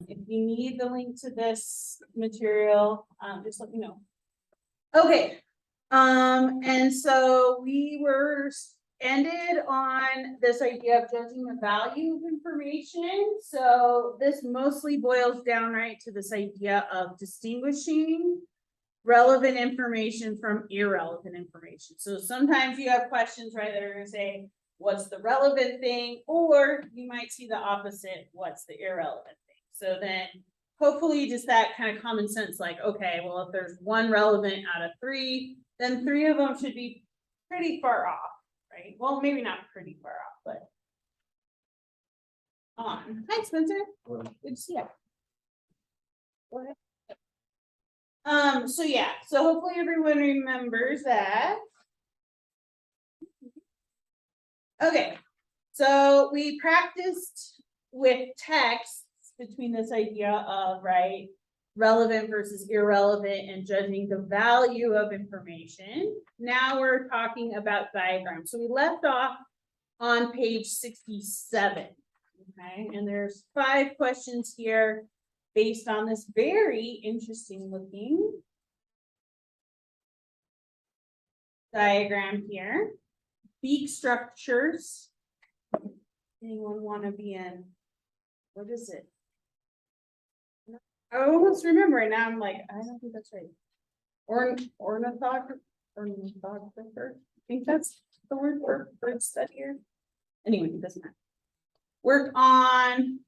If you need the link to this material, just let me know. Okay, and so we were ended on this idea of judging the value of information. So this mostly boils down right to this idea of distinguishing relevant information from irrelevant information. So sometimes you have questions, right, that are going to say, what's the relevant thing? Or you might see the opposite, what's the irrelevant thing? So then hopefully just that kind of common sense, like, okay, well, if there's one relevant out of three, then three of them should be pretty far off, right? Well, maybe not pretty far off, but on. Hi, Spencer. Good to see you. Go ahead. So yeah, so hopefully everyone remembers that. Okay, so we practiced with texts between this idea of, right, relevant versus irrelevant and judging the value of information. Now we're talking about diagrams. So we left off on page 67, okay? And there's 5 questions here based on this very interesting looking diagram here. Beak structures. Anyone want to be in? What is it? I almost remember it. Now I'm like, I don't think that's right. Ornithographer. I think that's the word for bird studier. Anyway, it doesn't matter. Work on.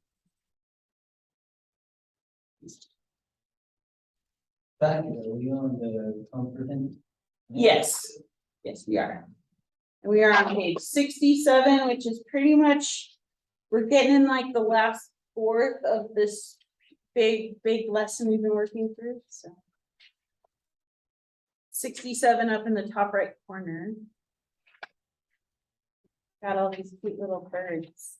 Back, are we on the comprehension? Yes. Yes, we are. And we are on page 67, which is pretty much, we're getting in like the last fourth of this big lesson we've been working through. So 67 up in the top right corner. Got all these cute little birds.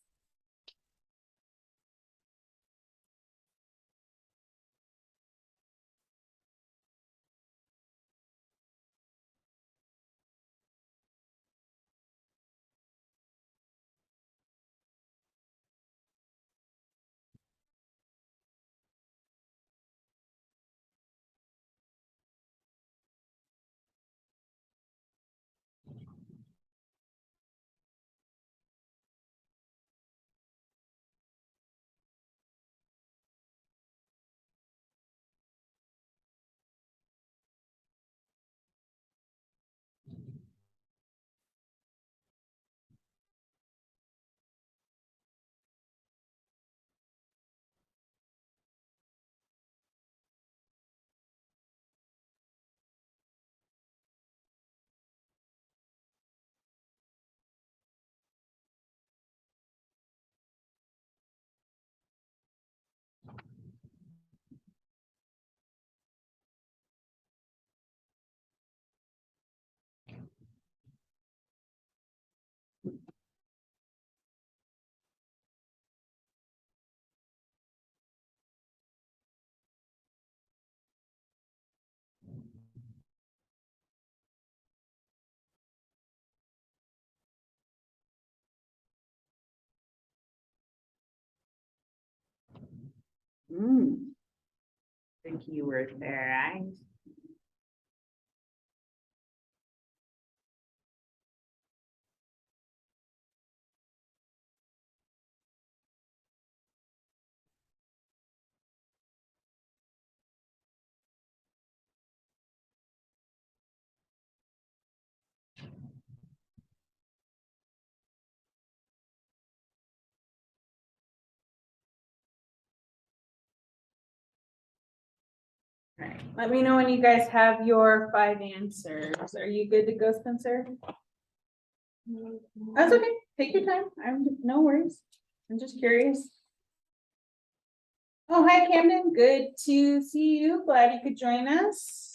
The keyword there, right? All right, let me know when you guys have your 5 answers. Are you good to go, Spencer? That's okay. Take your time. No worries. I'm just curious. Oh, hi, Camden. Good to see you. Glad you could join us.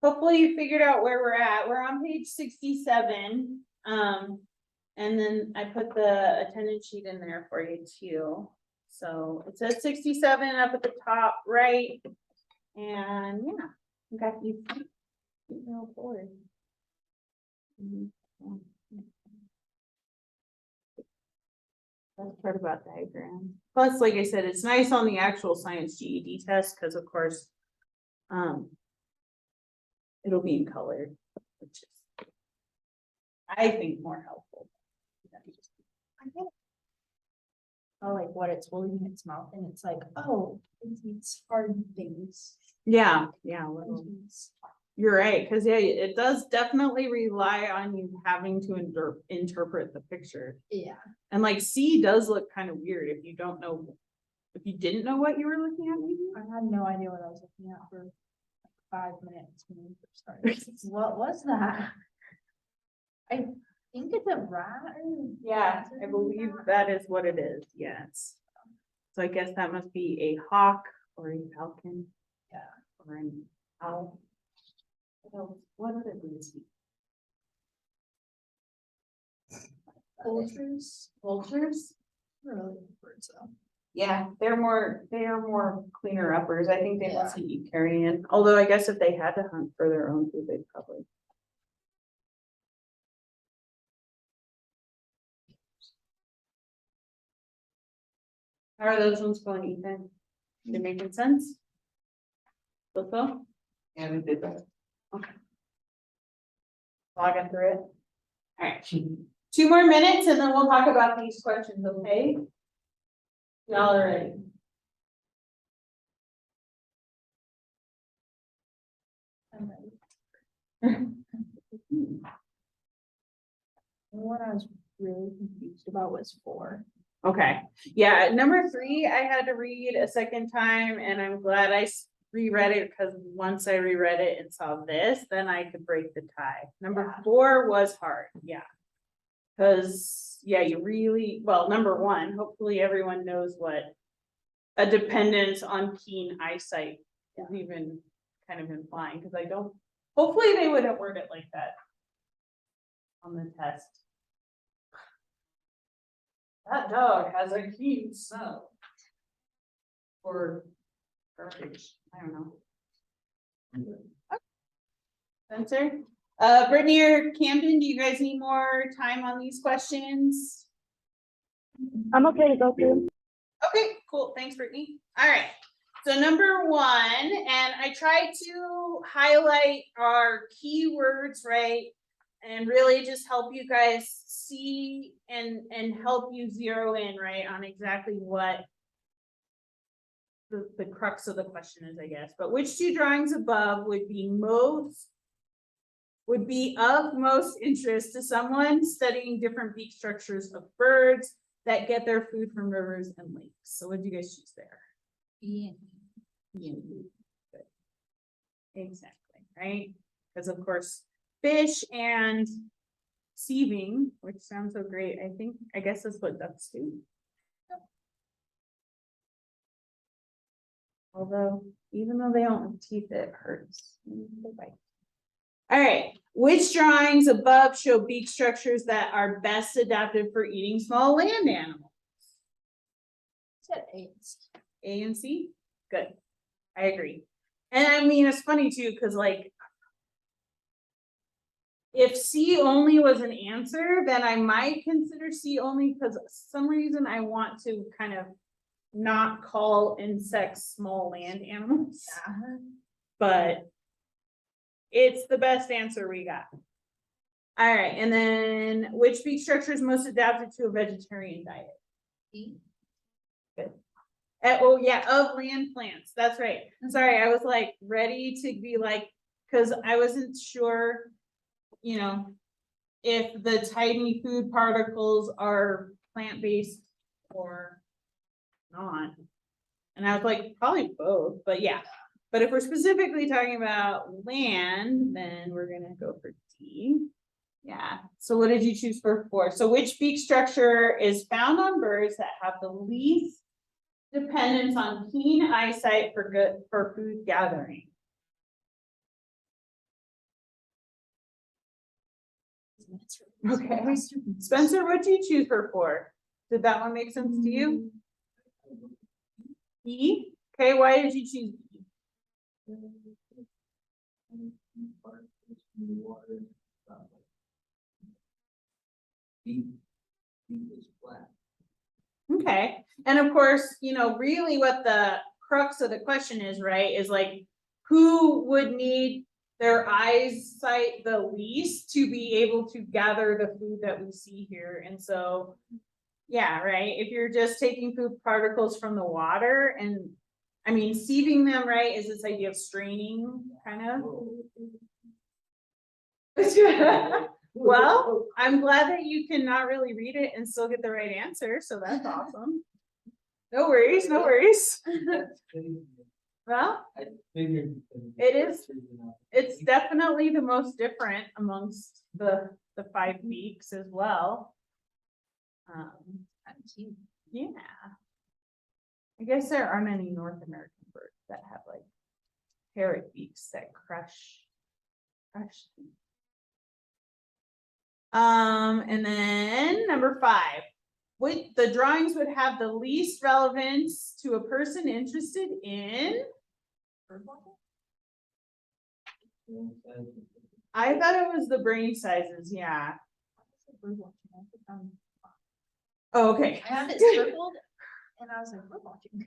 Hopefully you figured out where we're at. We're on page 67. And then I put the attendance sheet in there for you too. So it says 67 up at the top right. And yeah, I got you forward. That's part about diagram. Plus, like I said, it's nice on the actual science GED test, because of course, it'll be in color, which is, I think, more helpful. I get oh, like what it's holding in its mouth, and it's like, oh, it's hard things. Yeah, well, you're right, because yeah, it does definitely rely on you having to interpret the picture. Yeah. And like C does look kind of weird if you don't know, if you didn't know what you were looking at, maybe. I had no idea what I was looking at for like 5 minutes when we first started. What was that? I think it's a rat. Yeah, I believe that is what it is, yes. So I guess that must be a hawk or a falcon. Yeah. Or an owl. What other birds? Vultures. Vultures? Really birds though. Yeah, they are more cleaner uppers. I think they Yeah. mostly eat carrion. Although I guess if they had to hunt for their own food, they'd probably. How are those ones going, Ethan? They making sense? So? Yeah, we did that. Logging through it. All right, 2 more minutes and then we'll talk about these questions, okay? Y'all are ready. I'm ready. What I was really confused about was 4. Okay, yeah, number 3, I had to read a second time and I'm glad I reread it because once I reread it and saw this, then I could break the tie. Number 4 was hard, yeah. Because, yeah, you really, well, number 1, hopefully everyone knows what a dependence on keen eyesight is even kind of implying, because I don't, hopefully they would have worded it like that on the test. That dog has a keen smell. Or garbage, I don't know. Spencer? Brittany or Camden, do you guys need more time on these questions? I'm okay to go through. Okay, cool. Thanks, Brittany. All right. So number 1, and I tried to highlight our keywords, right? And really just help you guys see and help you zero in, right, on exactly what the crux of the question is, I guess. But which 2 drawings above would be of most interest to someone studying different beak structures of birds that get their food from rivers and lakes? So what do you guys choose there? Good. Exactly, right? Because of course, fish and sieving, which sounds so great. I guess that's what ducks do. Although, even though they don't have teeth, it hurts. They bite. All right, which drawings above show beak structures that are best adapted for eating small land animals? Said 8. A and C? Good. I agree. And I mean, it's funny too, because like, if C only was an answer, then I might consider C only because some reason I want to kind of not call insects small land animals. Yeah. But it's the best answer we got. All right, and then which beak structure is most adapted to a vegetarian diet? E. Good. Oh yeah, of land plants. That's right. Sorry, I was like ready to be like, because I wasn't sure, you know, if the tiny food particles are plant-based or not. And I was like, probably both, but yeah. But if we're specifically talking about land, then we're gonna go for D. Yeah, so what did you choose for 4? So which beak structure is found on birds that have the least dependence on keen eyesight for food gathering? Okay, Spencer, what did you choose for 4? Did that one make sense to you? E? Okay, why did you choose E? Beak is flat. Okay, and of course, really what the crux of the question is, right, is like, who would need their eyesight the least to be able to gather the food that we see here? And so, yeah, right, if you're just taking food particles from the water and, I mean, sieving them, right, is this idea of straining, kind of? Well, I'm glad that you can not really read it and still get the right answer, so that's awesome. No worries, no worries. Well, I figured. It is- it's definitely the most different amongst the 5 beaks as well. Yeah. I guess there aren't any North American birds that have like parrot beaks that crush. And then number 5, the drawings would have the least relevance to a person interested in. I thought it was the brain sizes, yeah. Oh, okay. I have it circled and I was like, bird watching.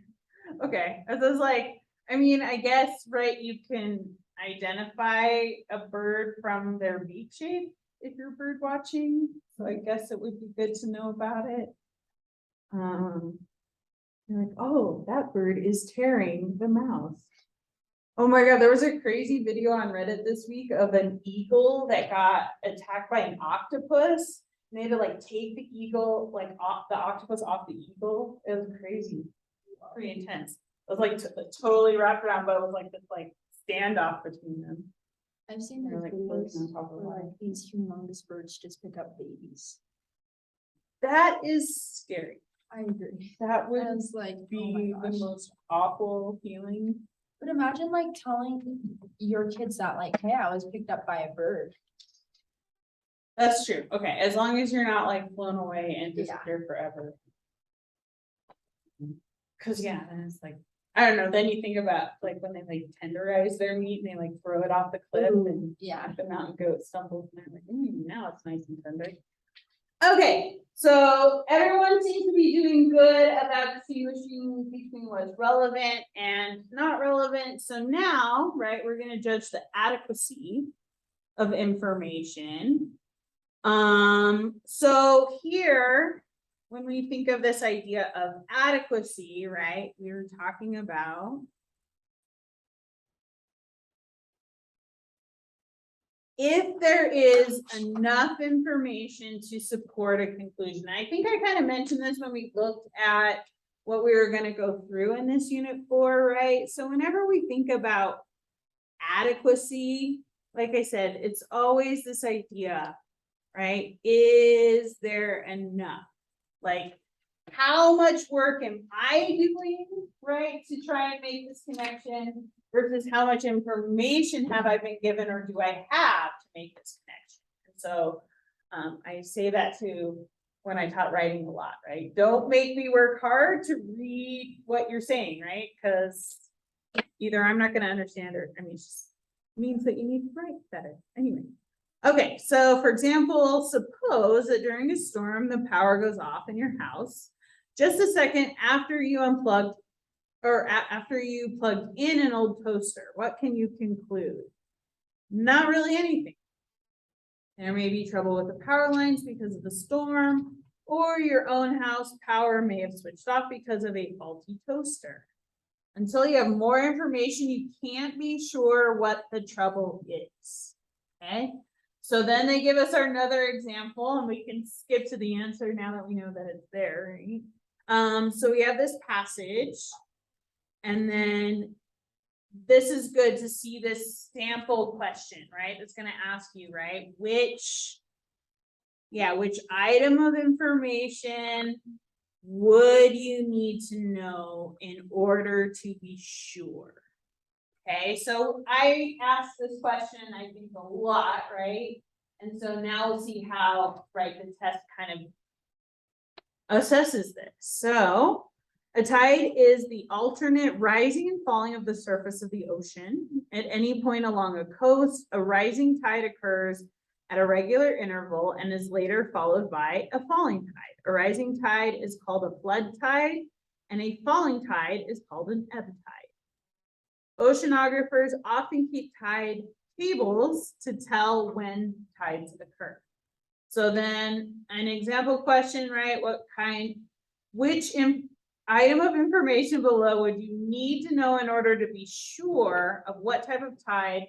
Okay, as I was like, I mean, I guess, right, you can identify a bird from their beak shape if you're bird watching, so I guess it would be good to know about it. You're like, oh, that bird is tearing the mouse. Oh my God, there was a crazy video on Reddit this week of an eagle that got attacked by an octopus. And they had to like take the eagle, like off the octopus off the eagle. It was crazy, pretty intense. It was like totally wrapped around, but it was like this like standoff between them. I've seen They're, those like, videos floating on top of where water. like these humongous birds just pick up babies. That is scary. I agree. That would I was like, oh be my the gosh. most awful feeling. But imagine like telling your kids that like, hey, I was picked up by a bird. That's true. Okay, as long as you're not like blown away and Yeah. disappear forever. Cause yeah, then it's like, I don't know, then you think about like when they like tenderize their meat and they like throw it off the cliff and Yeah. the mountain goat stumbles and they're like, now it's nice and tender. Okay, so everyone seems to be doing good about distinguishing between what's relevant and not relevant. So now, right, we're gonna judge the adequacy of information. So here, when we think of this idea of adequacy, right, we were talking about if there is enough information to support a conclusion. I think I kind of mentioned this when we looked at what we were going to go through in this unit 4, right? So whenever we think about adequacy, like I said, it's always this idea, right? Is there enough? Like, how much work am I doing, right, to try and make this connection versus how much information have I been given or do I have to make this connection? And so I say that to when I taught writing a lot, right? Don't make me work hard to read what you're saying, right? Because either I'm not going to understand or I mean, it just means that you need to write better. Anyway. Okay, so for example, suppose that during a storm, the power goes off in your house just a second after you unplugged or after you plugged in an old toaster. What can you conclude? Not really anything. There may be trouble with the power lines because of the storm, or your own house power may have switched off because of a faulty toaster. Until you have more information, you can't be sure what the trouble is. Okay. So then they give us another example and we can skip to the answer now that we know that it's there, right? So we have this passage and then this is good to see this sample question, right? That's going to ask you, right? Which item of information would you need to know in order to be sure? Okay, so I asked this question, I think a lot, right? And so now we'll see how, right, the test kind of assesses this. So a tide is the alternate rising and falling of the surface of the ocean. At any point along a coast, a rising tide occurs at a regular interval and is later followed by a falling tide. A rising tide is called a flood tide, and a falling tide is called an ebb tide. Oceanographers often keep tide tables to tell when tides occur. So then an example question, right? Which item of information below would you need to know in order to be sure of what type of tide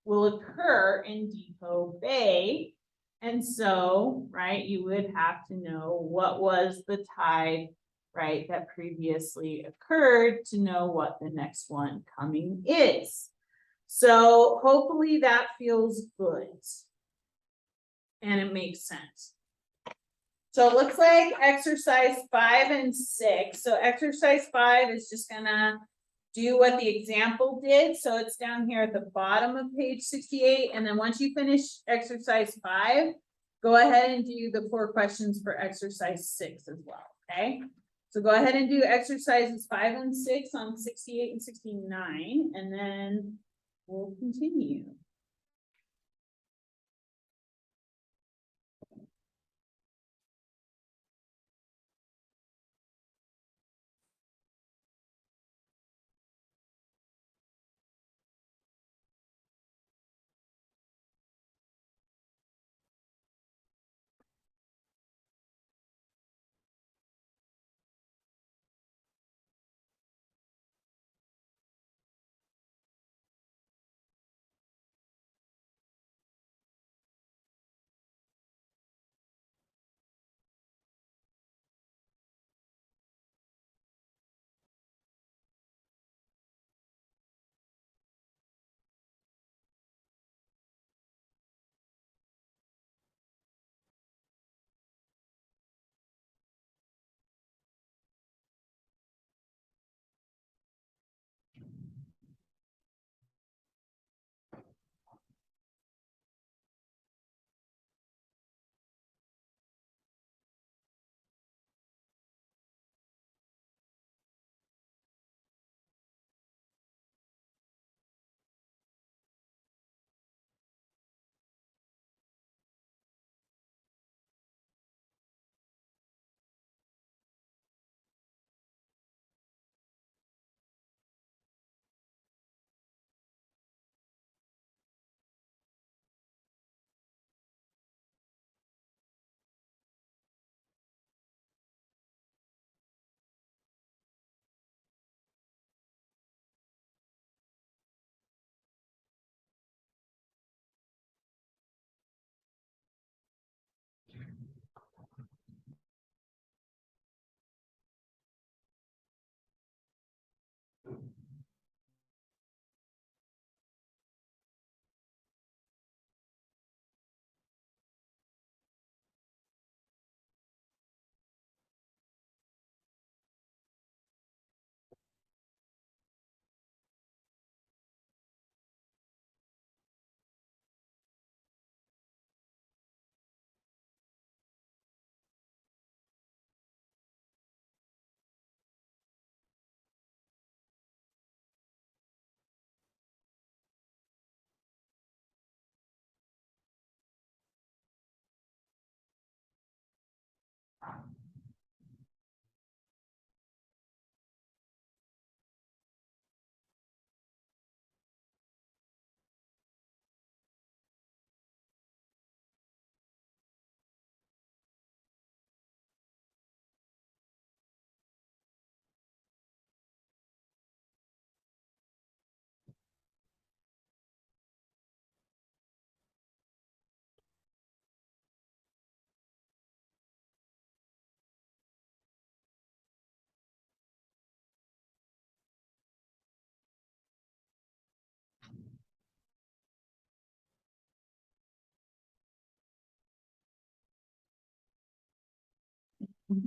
will occur in Depot Bay? And so, right, you would have to know what was the tide, right, that previously occurred to know what the next one coming is. So hopefully that feels good. And it makes sense. So it looks like exercise 5 and 6. So exercise 5 is just gonna do what the example did. So it's down here at the bottom of page 68. And then once you finish exercise 5, go ahead and do the 4 questions for exercise 6 as well, okay? So go ahead and do exercises 5 and 6 on 68 and 69, and then we'll continue.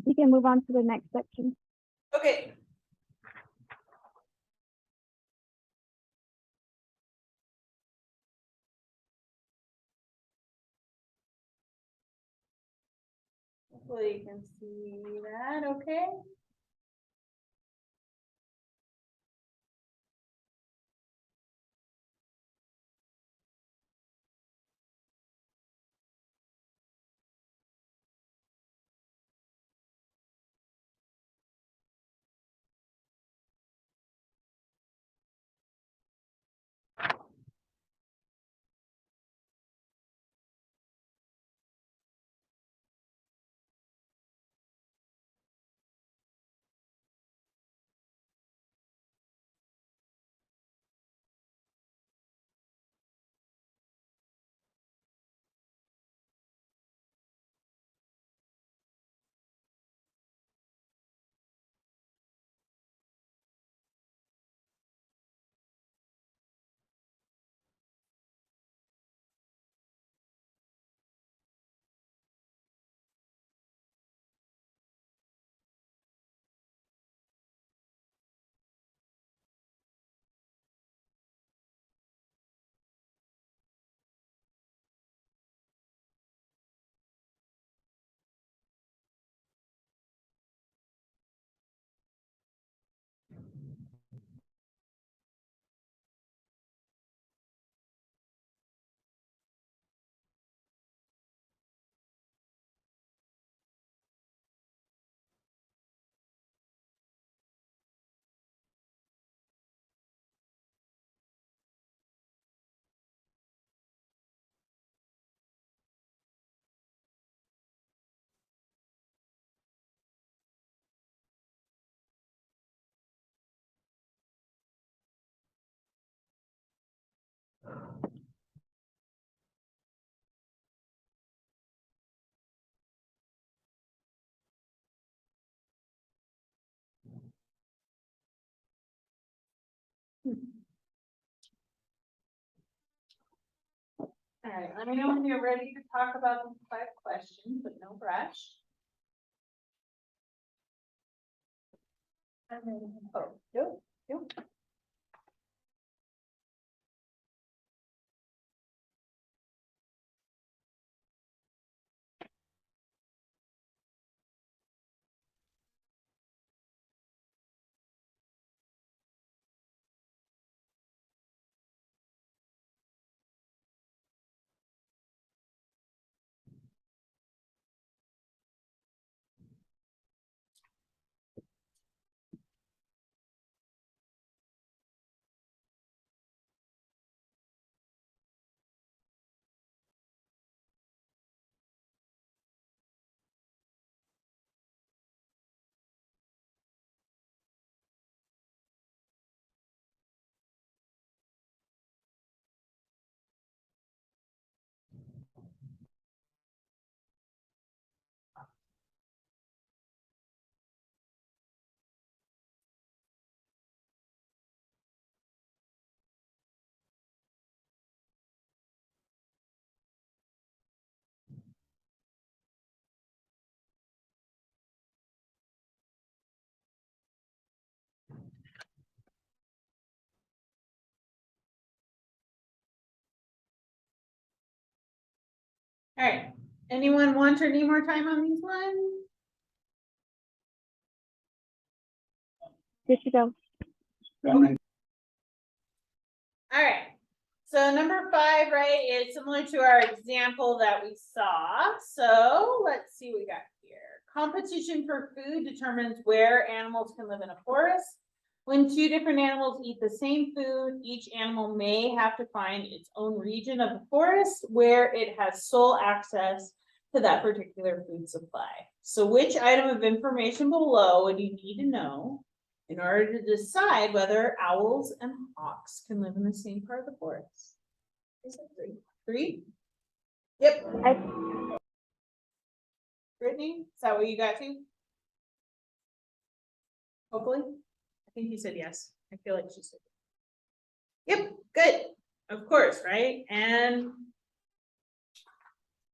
We can move on to the next section. Okay. Hopefully you can see that, okay? All right, let me know when you're ready to talk about the 5 questions, but no rush. Oh, yep, yep. All right, anyone want or need more time on these ones? Good to go. All right, so number 5, right, is similar to our example that we saw. So let's see what we got here. Competition for food determines where animals can live in a forest. When 2 different animals eat the same food, each animal may have to find its own region of the forest where it has sole access to that particular food supply. So which item of information below would you need to know in order to decide whether owls and hawks can live in the same part of the forest? Is it 3? 3? Yep. Brittany, is that what you got to? Hopefully. I think you said yes. I feel like she said. Yep, good. Of course, right? And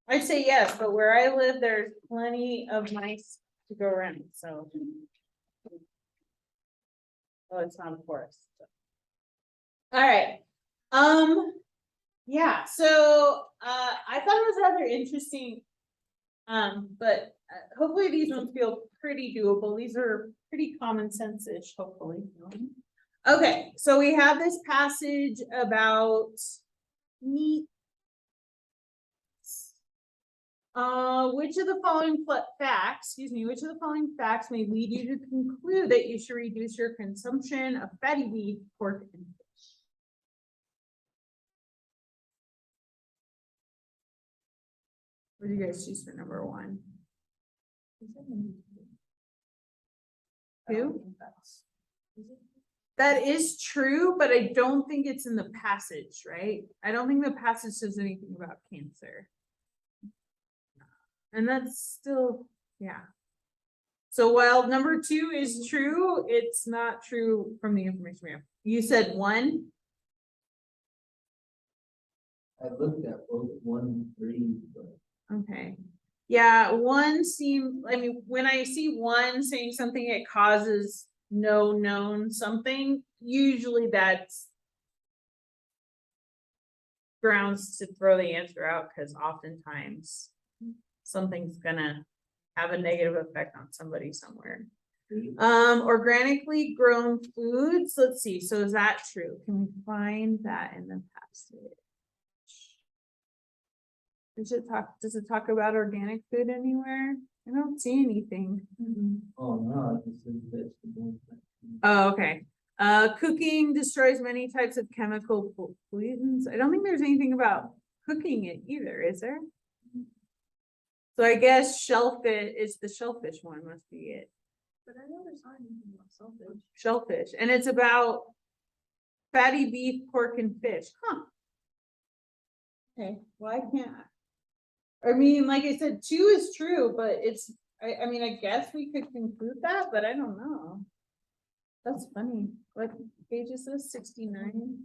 I'd say yes, but where I live, there's plenty of mice to go around, so. Oh, it's not a forest. So. All right. Yeah, so I thought it was rather interesting. But hopefully these ones feel pretty doable. These are pretty common sense-ish, hopefully. Okay, so we have this passage about meat. Which of the following facts, which of the following facts may lead you to conclude that you should reduce your consumption of fatty beef, pork, and fish? What do you guys choose for number 1? 2? That is true, but I don't think it's in the passage, right? I don't think the passage says anything about cancer. And that's still, yeah. So while number 2 is true, it's not true from the information we have. You said 1? I looked at both 1 and 3, but. Okay. Yeah, 1 seems, I mean, when I see 1 saying something, it causes no known something, usually that's grounds to throw the answer out, because oftentimes something's gonna have a negative effect on somebody somewhere. Organically grown foods, let's see, so is that true? Can we find that in the passage? Does it talk about organic food anywhere? I don't see anything. Oh, no, this is vegetable. Oh, okay. Cooking destroys many types of chemical pollutants. I don't think there's anything about cooking it either, is there? So I guess shellfish is the shellfish one, must be it. But I know there's not anything about shellfish. Shellfish, and it's about fatty beef, pork, and fish, huh? Okay, why can't I mean, like I said, 2 is true, but it's, I mean, I guess we could conclude that, but I don't know. That's funny. What page page is this? 69?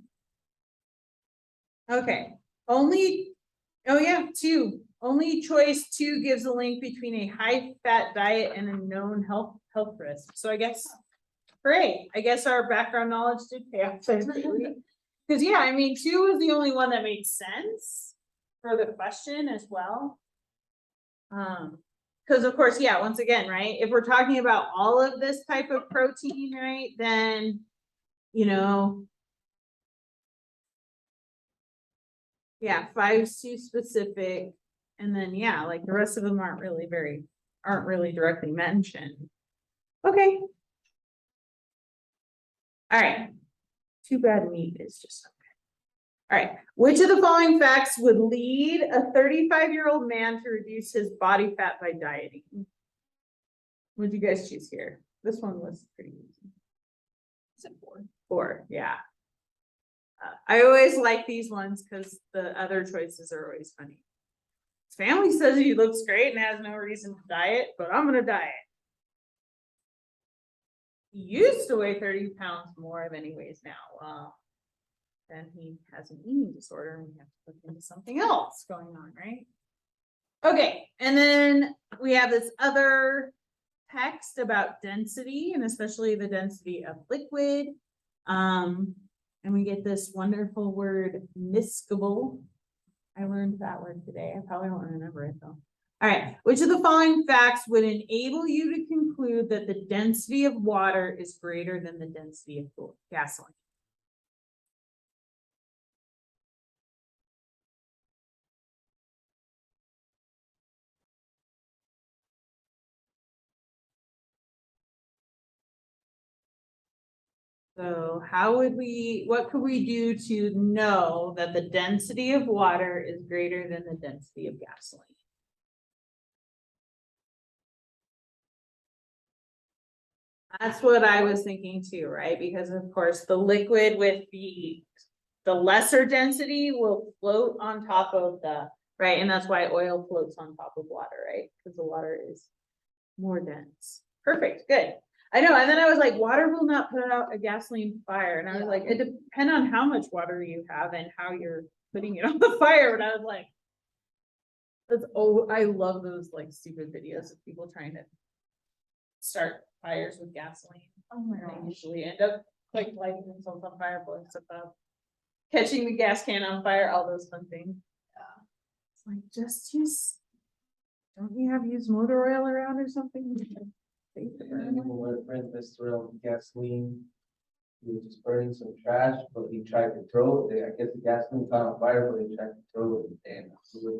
Okay, only, oh yeah, 2. Only choice 2 gives a link between a high-fat diet and a known health risk. So I guess, great. I guess our background knowledge did pay off there. Because yeah, I mean, 2 was the only one that made sense for the question as well. Because of course, yeah, once again, right, if we're talking about all of this type of protein, right, then, you know, yeah, 5's too specific. And then, yeah, like the rest of them aren't really directly mentioned. Okay. All right. Too bad meat is just okay. All right. Which of the following facts would lead a 35-year-old man to reduce his body fat by dieting? What did you guys choose here? This one was pretty easy. Is it 4? 4, yeah. I always like these ones because the other choices are always funny. His family says he looks great and has no reason to diet, but I'm gonna diet. He used to weigh 30 pounds more than he weighs now. Well, then he has an eating disorder and we have to look into something else going on, right? Okay, and then we have this other text about density and especially the density of liquid. And we get this wonderful word miscible. I learned that word today. I probably won't remember it though. All right, which of the following facts would enable you to conclude that the density of water is greater than the density of gasoline? So what could we do to know that the density of water is greater than the density of gasoline? That's what I was thinking too, right? Because of course the liquid with the lesser density will float on top of the, right? And that's why oil floats on top of water, right? Because the water is more dense. Perfect, good. I know, and then I was like, water will not put out a gasoline fire. And I was like, it depends on how much water you have and how you're putting it on the fire. And I was like, I love those like stupid videos of people trying to start fires with gasoline. Oh my They gosh. usually end up like lighting themselves on fire, blowing stuff up, catching the gas can on fire, all those fun things. Yeah. It's like, just use, don't you have used motor oil around or something? My friend messed around with gasoline. He was just burning some trash, but he tried to throw it. I guess the gasoline caught on fire, but he tried to throw it and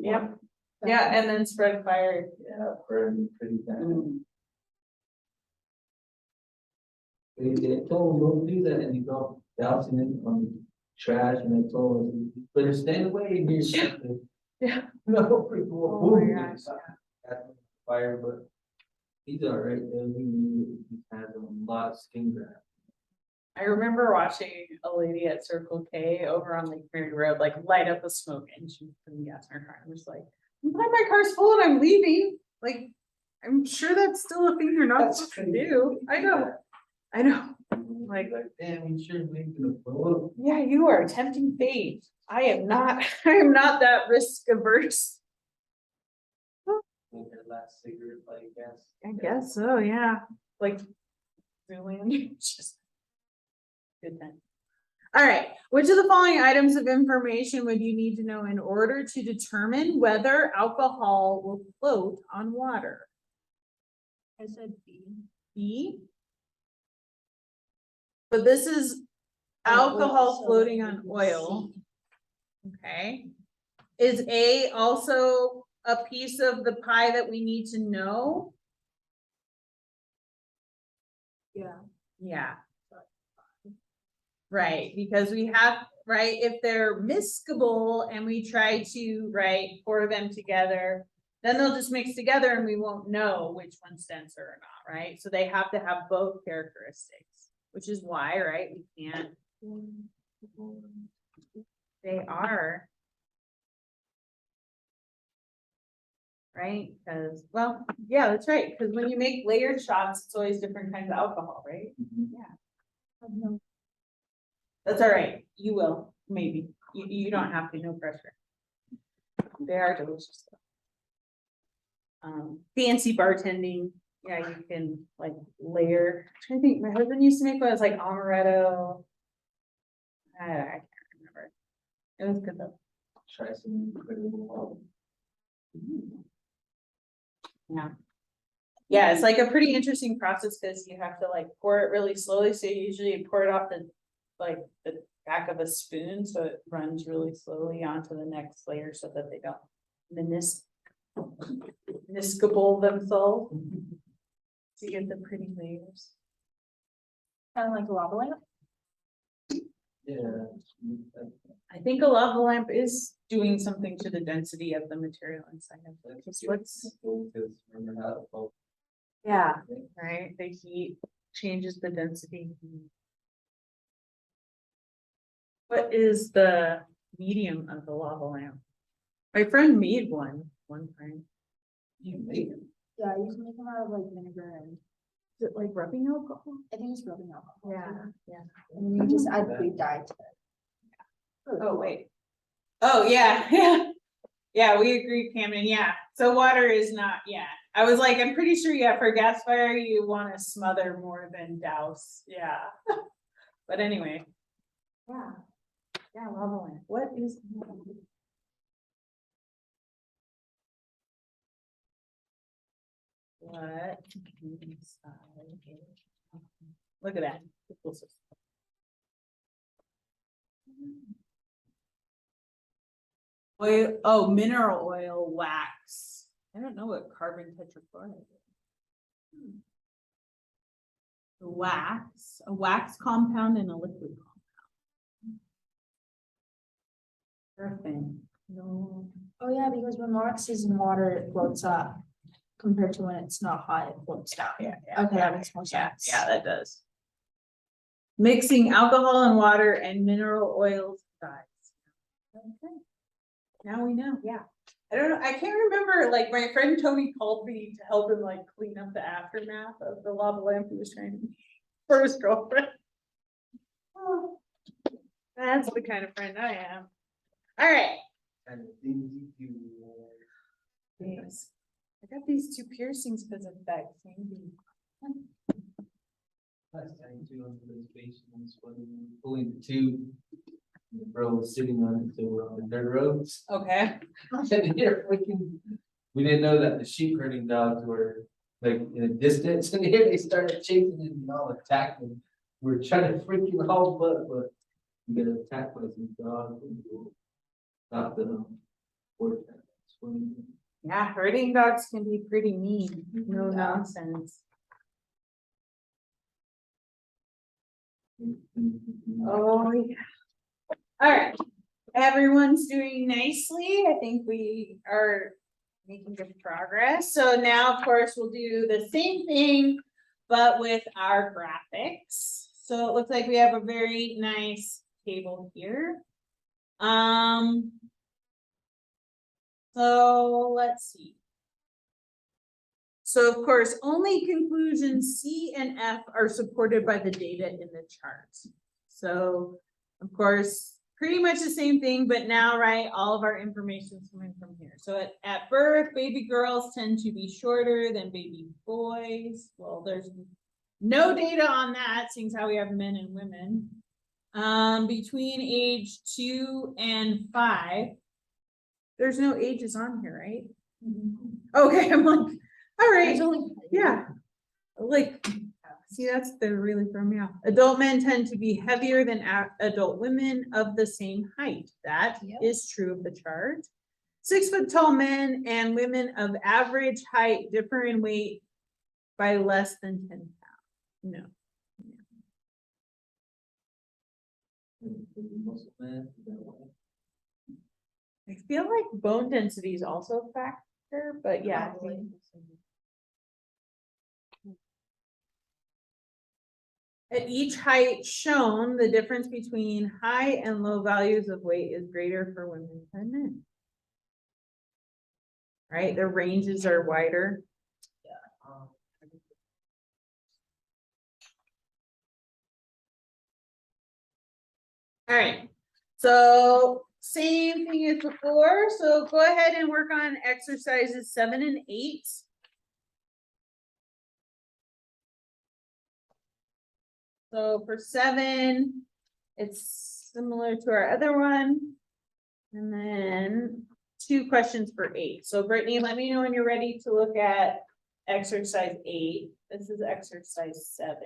Yep. Yeah, and then spread fire. Yeah, burned pretty bad. They told him don't do that, and he got dousing it on trash, and they told him, better stay away here. Yeah. No, pretty cool. Oh my Boom, gosh, got fire, but he's all right. He has a lot of skin graft. I remember watching a lady at Circle K over on Lake Mary Road, like light up a smoke and she was putting gas in her car. I was like, I'm glad my car's full and I'm leaving. Like, I'm sure that's still a thing you're not supposed to do. I know. Like, damn, you sure making a blow. yeah, you are tempting fate. I am not that risk averse. Their last cigarette, I guess. I guess so, yeah. Like, really, just good then. All right, which of the following items of information would you need to know in order to determine whether alcohol will float on water? I said B. B. But this is alcohol floating on oil. Okay. Is A also a piece of the pie that we need to know? Yeah. Yeah. Right, because we have, right, if they're miscible and we try to, right, pour them together, then they'll just mix together and we won't know which one's denser or not, right? So they have to have both characteristics, which is why, right, we can't. They are. Right, because, well, yeah, that's right, because when you make layered shots, it's always different kinds of alcohol, right? Yeah. That's all right, you will, maybe, you don't have to, no pressure. They are delicious though. Fancy bartending, yeah, you can like layer, I think my husband used to make one, it was like amaretto. I can't remember. It was good though. Try some incredible. Yeah. Yeah, it's like a pretty interesting process because you have to like pour it really slowly. So you usually pour it off the back of a spoon, so it runs really slowly onto the next layer so that they don't miniscable themselves. So you get the pretty layers. Kind of like a lava lamp. Yeah. I think a lava lamp is doing something to the density of the material inside of it. Because what's Because remember how to bulk. yeah, right? The heat changes the density. What is the medium of the lava lamp? My friend made one time. You make it. Yeah, you can make them out of like vinegar and Is it like rubbing alcohol? I think it's rubbing alcohol. Yeah. And then you just add food dye to it. Oh, wait. Oh, yeah, yeah. Yeah, we agree, Cameron, yeah. So water is not, yeah. I was like, I'm pretty sure, yeah, for gas fire, you want to smother more than douse, yeah. But anyway. Yeah. Yeah, lava lamp. What is? What? Look at that. Oil, oh, mineral oil wax. I don't know what carbon tetrachloride is. Wax, a wax compound and a liquid compound. Earthing. No. Oh yeah, because when wax is in water, it floats up compared to when it's not hot, it floats down. Yeah. Okay, that makes more Yeah, sense. yeah, that does. Mixing alcohol and water and mineral oils dyes. Okay. Now we know, yeah. I don't know, I can't remember, like my friend Tony called me to help him like clean up the aftermath of the lava lamp he was trying to for his girlfriend. Oh, that's the kind of friend I am. All right. And things you do. Thanks. I got these two piercings because of that candy. Last time too on the reservation, was when we were pulling the tube. And the bro was sitting on it, so we're on the dirt roads. Okay. And here freaking, we didn't know that the sheep herding dogs were like in a distance, and here they started chasing him and all attacking. We're trying to freaking haul but we get attacked by some dogs. Not the. Yeah, herding dogs can be pretty mean. No nonsense. Oh, yeah. All right. Everyone's doing nicely. I think we are making good progress. So now, of course, we'll do the same thing, but with our graphics. So it looks like we have a very nice table here. So let's see. So of course, only conclusions C and F are supported by the data in the charts. So of course, pretty much the same thing, but now, right, all of our information is coming from here. So at birth, baby girls tend to be shorter than baby boys. Well, there's no data on that, seeing how we have men and women. Between age 2 and 5, there's no ages on here, right? Okay, I'm like, all right, yeah. Like, see, they're really throwing me off. Adult men tend to be heavier than adult women of the same height. That is true of the chart. 6 foot tall men and women of average height differ in weight by less than 10 pounds. No. I feel like bone density is also a factor, but yeah. At each height shown, the difference between high and low values of weight is greater for women than men. Right, their ranges are wider. All right, so same thing as before, so go ahead and work on exercises 7 and 8. So for 7, it's similar to our other one. And then 2 questions for 8. So Brittany, let me know when you're ready to look at exercise 8. This is exercise 7.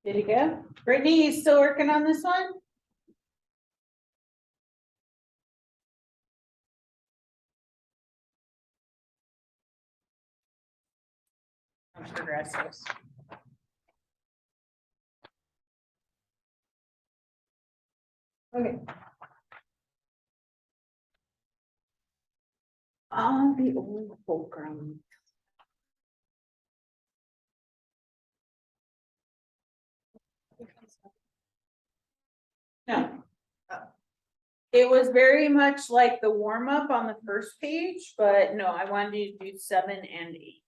Did you go? Brittany, you still working on this one? I'm progressive. Okay. The old fulcrum. No. It was very much like the warm up on the first page, but no, I wanted you to do 7 and 8.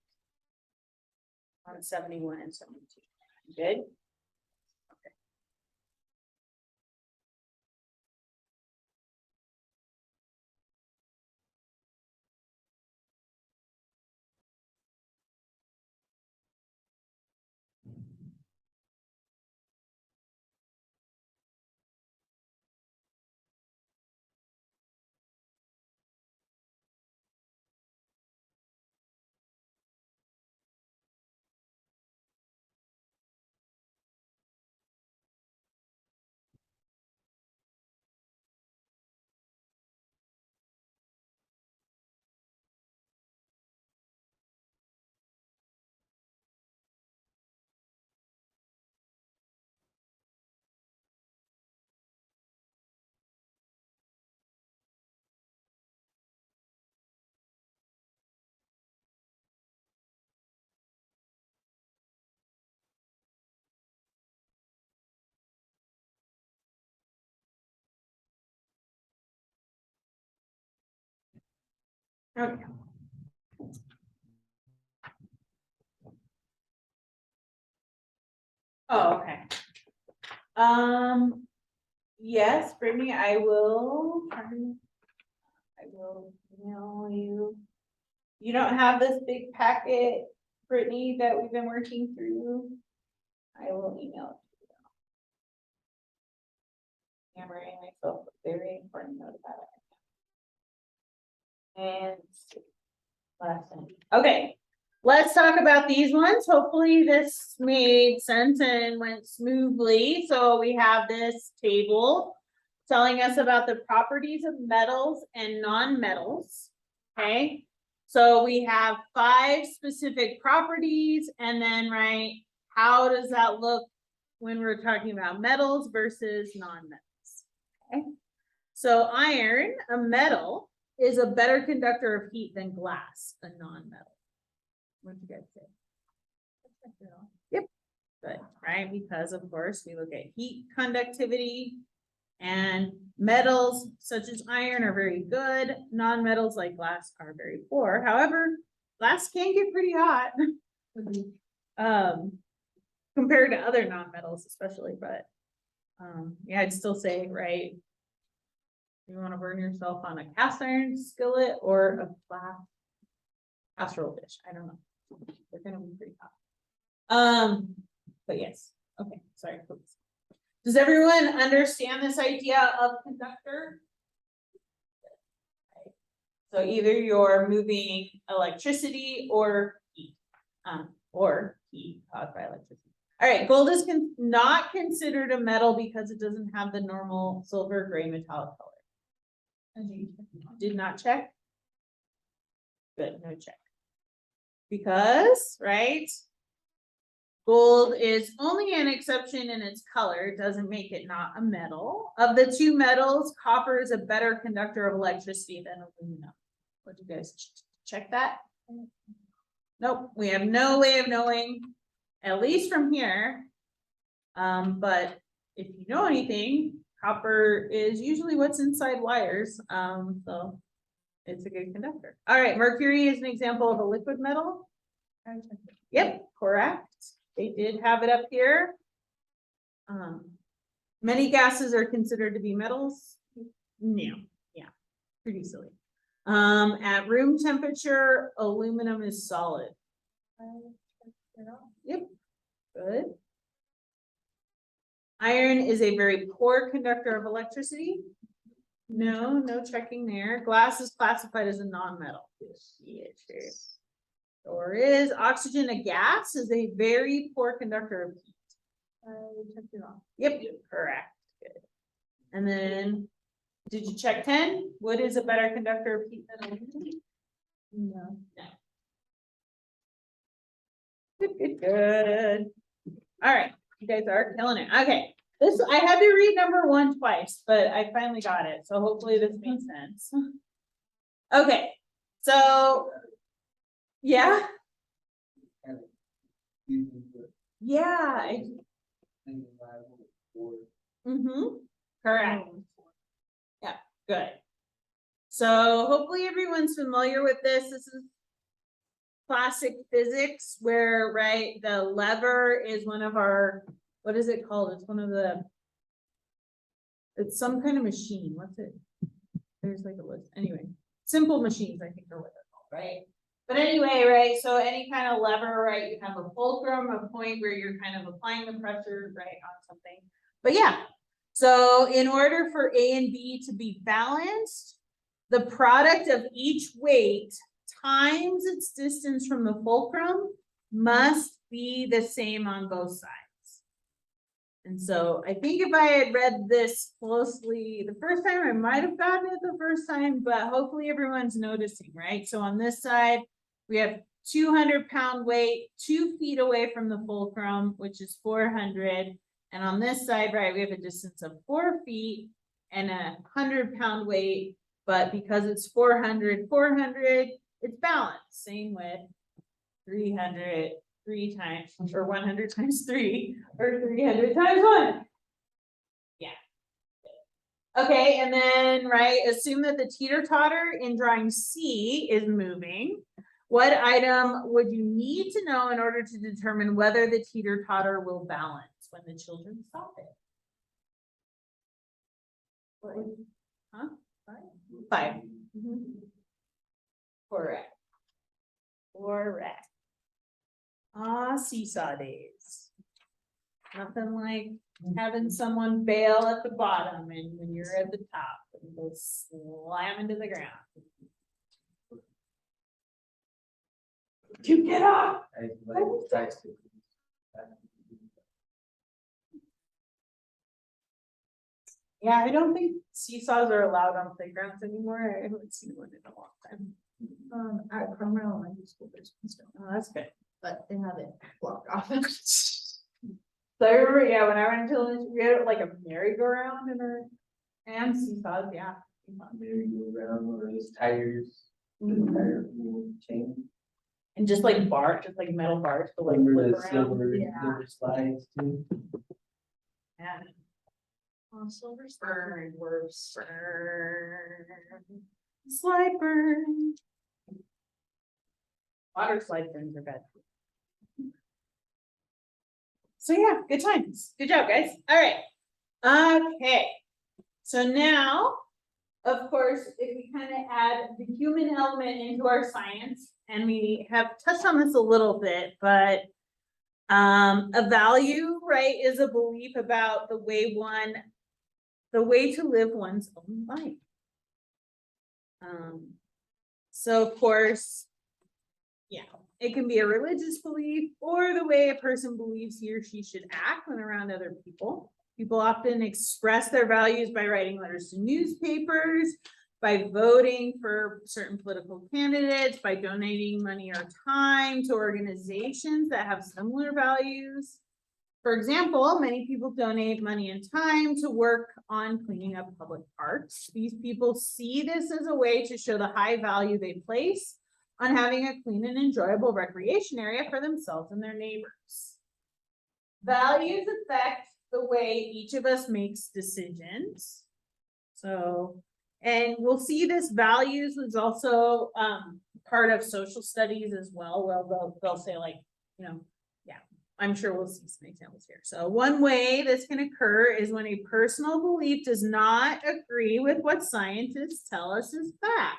On 71 and 72. Good? Okay. Oh, okay. Yes, Brittany, I will email you. You don't have this big packet, Brittany, that we've been working through. I will email it to you. I'm writing myself a very important note about it. And last one. Okay, let's talk about these ones. Hopefully this made sense and went smoothly. So we have this table telling us about the properties of metals and non-metals. Okay, so we have 5 specific properties, and then, right, how does that look when we're talking about metals versus non-metals? Okay, so iron, a metal, is a better conductor of heat than glass, a non-metal. What do you guys say? Yep, good, right? Because of course we look at heat conductivity, and metals such as iron are very good. Non-metals like glass are very poor. However, glass can get pretty hot. Compared to other non-metals especially, but yeah, I'd still say, right, you want to burn yourself on a cast iron skillet or a flat casserole dish. I don't know. They're gonna be pretty hot. But yes, okay, sorry. Does everyone understand this idea of conductor? So either you're moving electricity or heat caused by electricity. All right, gold is not considered a metal because it doesn't have the normal silver gray metallic color. Did not check? Good, no check. Because, right? Gold is only an exception in its color. It doesn't make it not a metal. Of the 2 metals, copper is a better conductor of electricity than aluminum. Would you guys check that? Nope, we have no way of knowing, at least from here. But if you know anything, copper is usually what's inside wires. So it's a good conductor. All right, mercury is an example of a liquid metal. Yep, correct. They did have it up here. Many gases are considered to be metals. No, yeah, pretty silly. At room temperature, aluminum is solid. Yep, good. Iron is a very poor conductor of electricity. No, no checking there. Glass is classified as a non-metal. Yeah, sure. Or is oxygen a gas? Is a very poor conductor of heat. Check it off. Yep, correct. Good. And then, did you check 10? Wood is a better conductor of heat than aluminum? No. Good. All right, you guys are killing it. Okay, this I had to read number 1 twice, but I finally got it. So hopefully this makes sense. Okay, so yeah. Yeah. Correct. Yeah, good. So hopefully everyone's familiar with this. This is classic physics where, right, the lever is one of our, what is it called? It's one of the, it's some kind of machine. What's it? There's like a list. Anyway, simple machines, I think are what they're called, right? But anyway, right, so any kind of lever, right, you have a fulcrum, a point where you're kind of applying the pressure, right, on something. But yeah, so in order for A and B to be balanced, the product of each weight times its distance from the fulcrum must be the same on both sides. And so I think if I had read this closely the first time, I might have gotten it the first time, but hopefully everyone's noticing, right? So on this side, we have 200-pound weight, 2 feet away from the fulcrum, which is 400. And on this side, right, we have a distance of 4 feet and a 100-pound weight, but because it's 400, it's balanced. Same with 300, 3 times, or 100 times 3, or 300 times 1. Yeah. Okay, and then, right, assume that the teeter-totter in drawing C is moving. What item would you need to know in order to determine whether the teeter-totter will balance when the children stop it? Huh? 5. Correct. Correct. Ah, seesaw days. Nothing like having someone bail at the bottom and when you're at the top and go slam into the ground. You get off. I like tricycles. Yeah, I don't think seesaws are allowed on playgrounds anymore. I haven't seen one in a long time. At Cromer Elementary School, there's one still, Oh, that's good. but they have it blocked off. So I remember, yeah, when I went to elementary, we had like a merry-go-round in our, and seesaws, yeah. Merry-go-round, or those tires, tire chain. And just like bar, just like metal bars to like Remember flip the around. silver, Yeah. silver slides too? Yeah. Oh, silver Burn, worse. Burn. Slide burn. Water slide burns are bad. So yeah, good times. Good job, guys. All right. Okay. So now, of course, if we kind of add the human element into our science, and we have touched on this a little bit, but a value, right, is a belief about the way to live one's own life. So of course, yeah, it can be a religious belief or the way a person believes he or she should act when around other people. People often express their values by writing letters to newspapers, by voting for certain political candidates, by donating money or time to organizations that have similar values. For example, many people donate money and time to work on cleaning up public parks. These people see this as a way to show the high value they place on having a clean and enjoyable recreation area for themselves and their neighbors. Values affect the way each of us makes decisions. So, and we'll see this values was also part of social studies as well. Well, they'll say like, you know, yeah, I'm sure we'll see some examples here. So one way this can occur is when a personal belief does not agree with what scientists tell us is fact.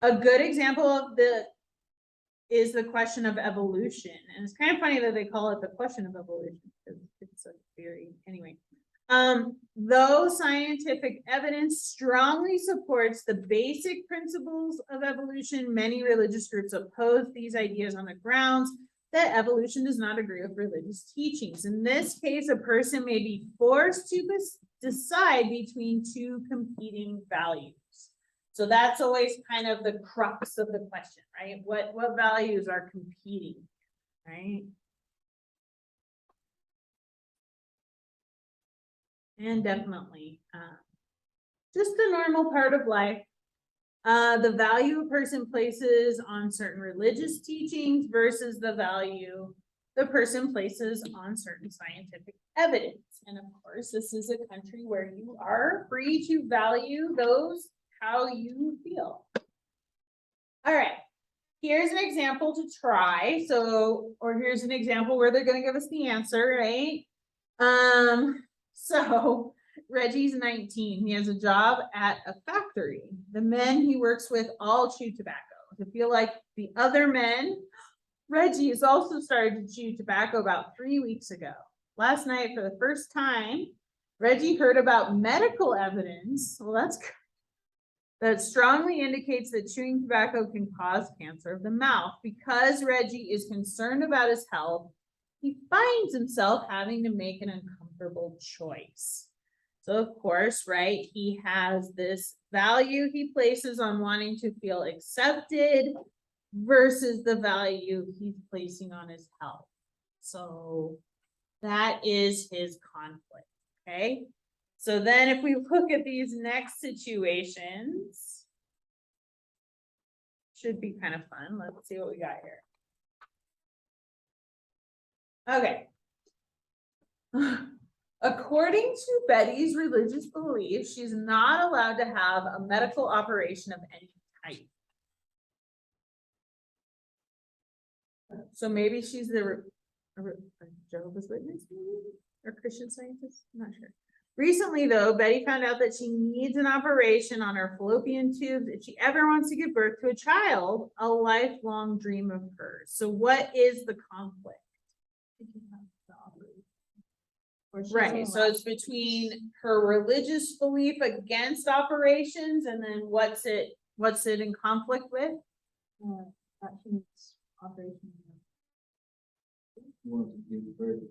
A good example of is the question of evolution. And it's kind of funny that they call it the question of evolution because it's a theory. Anyway, though scientific evidence strongly supports the basic principles of evolution, many religious groups oppose these ideas on the grounds that evolution does not agree with religious teachings. In this case, a person may be forced to decide between two competing values. So that's always kind of the crux of the question, right? What values are competing, right? And definitely, just a normal part of life. The value a person places on certain religious teachings versus the value the person places on certain scientific evidence. And of course, this is a country where you are free to value those how you feel. All right, here's an example to try. So, or here's an example where they're going to give us the answer, right? So Reggie's 19. He has a job at a factory. The men he works with all chew tobacco. To feel like the other men, Reggie has also started to chew tobacco about 3 weeks ago. Last night, for the first time, Reggie heard about medical evidence. Well, that's good. That strongly indicates that chewing tobacco can cause cancer of the mouth. Because Reggie is concerned about his health, he finds himself having to make an uncomfortable choice. So of course, right, he has this value he places on wanting to feel accepted versus the value he's placing on his health. So that is his conflict, okay? So then if we look at these next situations, should be kind of fun. Let's see what we got here. Okay. According to Betty's religious beliefs, she's not allowed to have a medical operation of any type. So maybe she's a Jehovah's Witness, maybe? Or Christian Scientist, I'm not sure. Recently, though, Betty found out that she needs an operation on her fallopian tubes if she ever wants to give birth to a child, a lifelong dream of hers. So what is the conflict? Right, so it's between her religious belief against operations and then what's it in conflict with? That she needs operation. You want to give birth.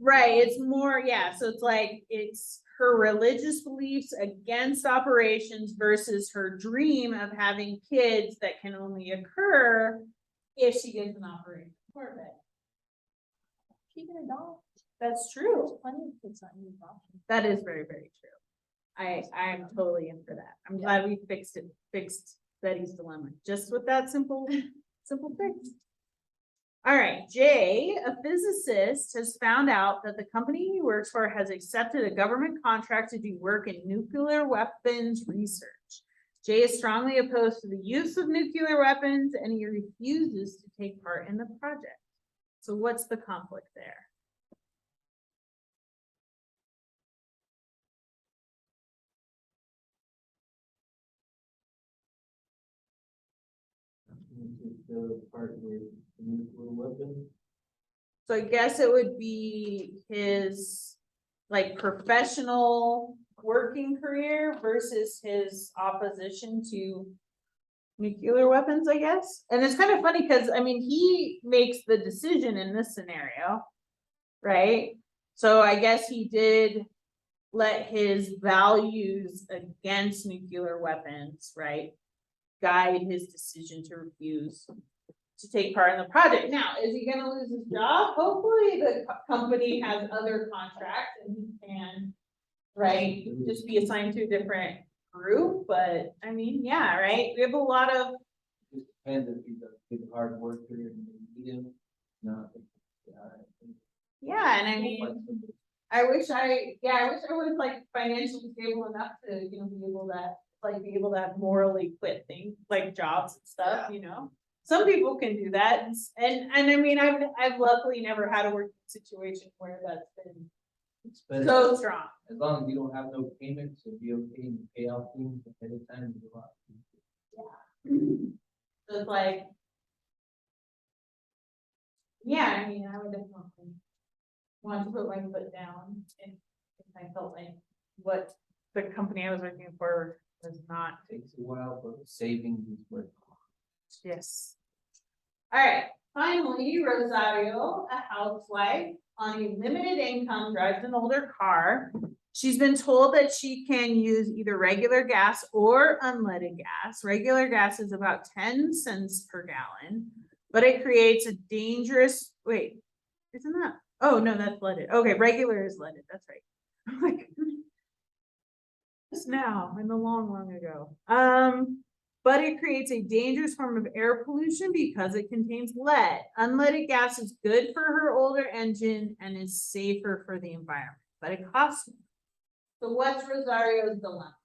Right, it's more, yeah, so it's like, it's her religious beliefs against operations versus her dream of having kids that can only occur if she gets an operation for it. She can adopt. That's true. There's plenty of kids that need adoption. That is very, very true. I'm totally in for that. I'm glad we fixed Betty's dilemma, just with that simple fix. All right, Jay, a physicist, has found out that the company he works for has accepted a government contract to do work in nuclear weapons research. Jay is strongly opposed to the use of nuclear weapons and he refuses to take part in the project. So what's the conflict there? The part with the nuclear weapon. So I guess it would be his like professional working career versus his opposition to nuclear weapons, I guess. And it's kind of funny because I mean, he makes the decision in this scenario, right? So I guess he did let his values against nuclear weapons, right, guide his decision to refuse to take part in the project. Now, is he gonna lose his job? Hopefully the company has other contracts and he can, right, just be assigned to a different group, but I mean, yeah, right? We have a lot of, Just depends if he's a good hard worker and you need him. No. yeah, and I mean, I wish I was like financially stable enough to, be able to morally quit things like jobs and stuff, Some people can do that, and I mean, I've luckily never had a working situation where that's been It's better. so strong. As long as you don't have no payments, it'll be okay and pay out things ahead of time. Is a lot. So it's like, yeah, I mean, I would definitely want to put my foot down if I felt like what the company I was working for was not. Takes a while, but savings is worth. Yes. All right, finally, Rosario, a housewife on a limited income, drives an older car. She's been told that she can use either regular gas or unleaded gas. Regular gas is about 10 cents per gallon, but it creates a dangerous, wait, isn't that? Oh, no, that's leaded. Okay, regular is leaded, that's right. I'm like, just now, in the long ago. But it creates a dangerous form of air pollution because it contains lead. Unleaded gas is good for her older engine and is safer for the environment, but it costs more. So what's Rosario's dilemma?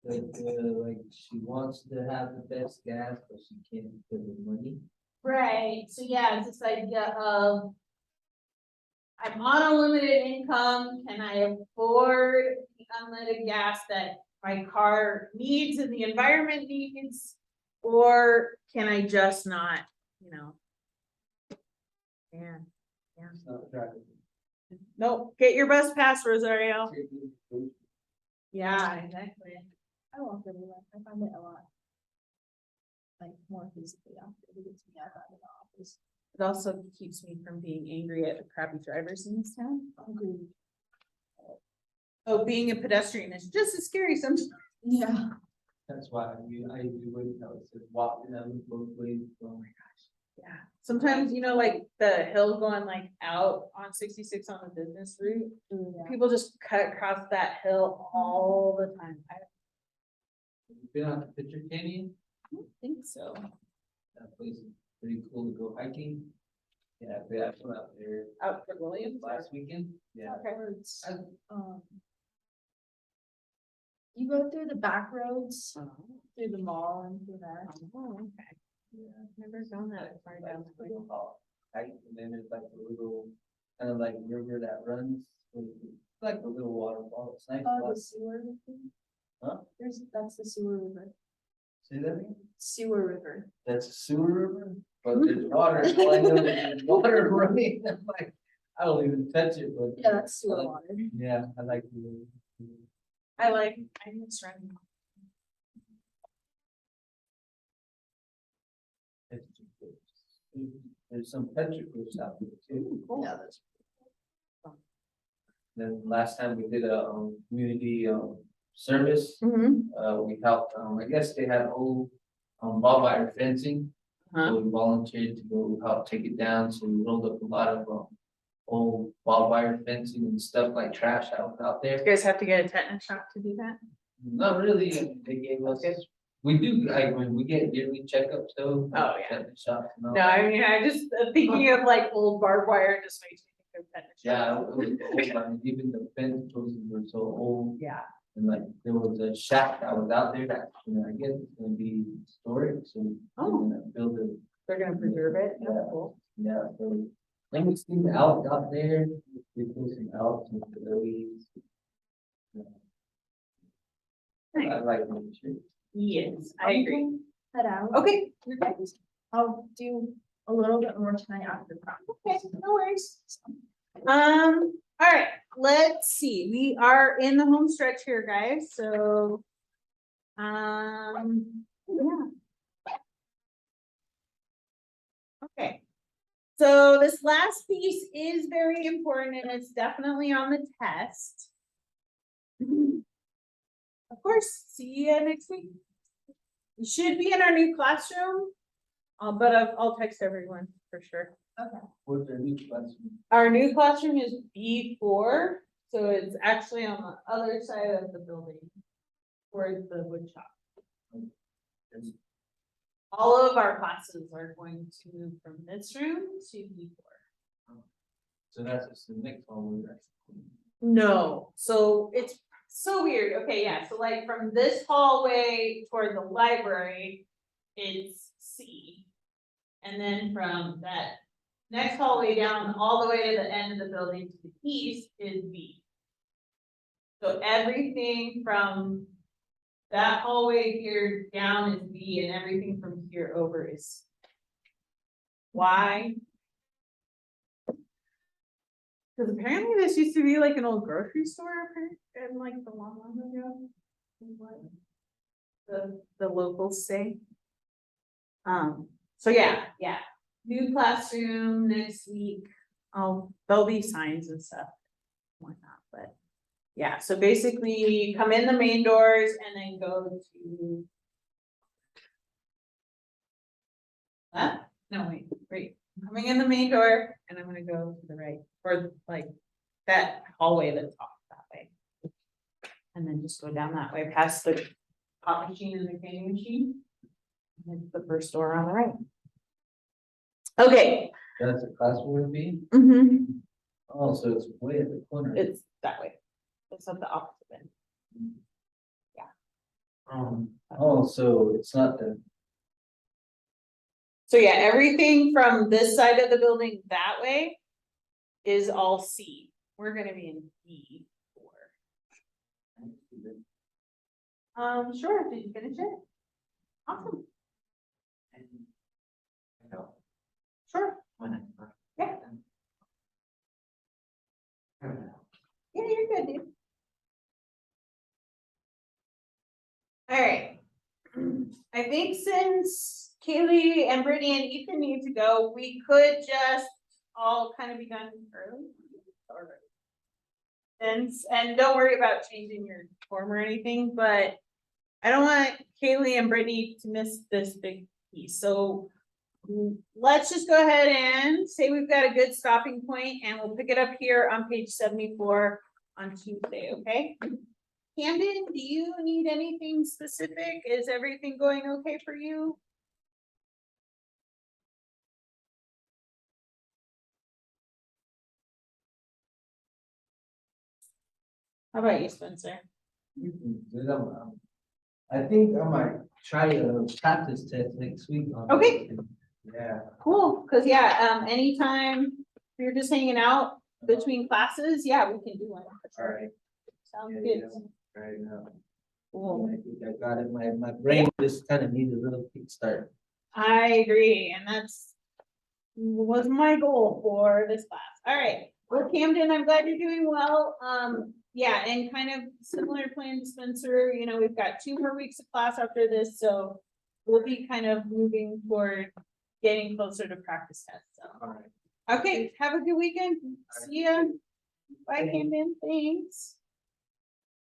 Like she wants to have the best gas, but she can't because of money. Right, so yeah, it's this idea of I'm on a limited income, can I afford the unleaded gas that my car needs and the environment needs? Or can I just not, Yeah. It's not attractive. Nope, get your bus pass, Rosario. Yeah, exactly. I walk everywhere. I find it a lot. Like more physically after it gets me out of the office. It also keeps me from being angry at the crappy drivers in this town. Agreed. Oh, being a pedestrian is just as scary sometimes. Yeah. That's why I usually wait until it says walk down both ways. Oh my gosh. Yeah, sometimes, like the hill going like out on 66 on the business route, Yeah. people just cut across that hill all the time. I You've been on the picture canyon? don't think so. That place is pretty cool to go hiking. Yeah, we actually went out there Out for Williams? last weekend. Yeah. Roads. I- You go through the back roads, through the mall and through there. Oh, okay. Never gone that far down. Right, and then there's like a little, kind of like river that runs, it's like a little waterfall, it's nice. Oh, the sewer river. Huh? That's the sewer river. See that again? Sewer river. That's a sewer river, but there's water, all I know is there's water running, I'm like, I don't even touch it, but. Yeah, that's sewer water. Yeah, I like the. I miss running. There's some petroglyphs out there too. Yeah, that's. Then last time we did a community service, we helped, I guess they had old barbed wire fencing. So we volunteered to go help take it down, so we rolled up a lot of old barbed wire fencing and stuff like trash out there. You guys have to get a tetanus shot to do that? Not really, they gave us, we do, like, when we get yearly checkups though. Oh, yeah. tetanus shots and all No, that. I mean, I just thinking of like old barbed wire just makes me think of tetanus Yeah, shots. it was old, I mean, even the fence posts were so old, Yeah. and like, there was a shack that was out there that, I guess it's gonna be storage, so. they're Oh. gonna build it, They're gonna preserve it. That's Yeah. cool. yeah, so. Then we seen the elk out there, we put some elks and the lilies. I like nature. Yes, I agree. Head out. Okay. I'll do a little bit more tonight after practice. Okay, no worries. All right, let's see, we are in the home stretch here, guys, so. Yeah. Okay. So this last piece is very important and it's definitely on the test. Of course, see you next week. You should be in our new classroom, but I'll text everyone for sure. What's their new classroom? Our new classroom is B4, so it's actually on the other side of the building. Towards the wood shop. All of our classes are going to move from this room to B4. So that's just the next one we're actually. No, so it's so weird. Okay, yeah, so like from this hallway toward the library, it's C. And then from that next hallway down all the way to the end of the building to the east is B. So everything from that hallway here down is B and everything from here over is C. Why? Because apparently this used to be like an old grocery store in like the long ago. What the locals say. So yeah, new classroom next week. There'll be signs and stuff. Whatnot, but yeah, so basically come in the main doors and then go to. No, wait, I'm coming in the main door and I'm gonna go to the right, or like that hallway that's off that way. And then just go down that way past the pop machine and the candy machine. And it's the first door on the right. Okay. That's a classroom would be? Oh, so it's way at the corner. It's that way. It's at the opposite end. Oh, so it's not the, So yeah, everything from this side of the building that way is all C. We're gonna be in B4. Sure, did you finish it? Awesome, sure. Yeah. Yeah, you're good, dude. All right. I think since Kaylee and Brittany and Ethan need to go, we could just all kind of be done early. And don't worry about changing your form or anything, but I don't want Kaylee and Brittany to miss this big piece. So let's just go ahead and say we've got a good stopping point and we'll pick it up here on page 74 on Tuesday, okay? Camden, do you need anything specific? Is everything going okay for you? How about you, Spencer? I think I might try a practice test next week. on Okay. it. Yeah. Cool, cause yeah, anytime you're just hanging out between classes, yeah, we can do one. for All sure. right. Sounds Yeah, good. Right now. Cool. I think I got it. My brain just kind of needs a little kickstart. I agree, and was my goal for this class. All right, well, Camden, I'm glad you're doing well. Yeah, and kind of similar plan to Spencer, you know, we've got 2 more weeks of class after this, so we'll be kind of moving toward getting closer to practice tests, so. All right. Okay, have a good weekend. See ya. Bye, Camden. Thanks.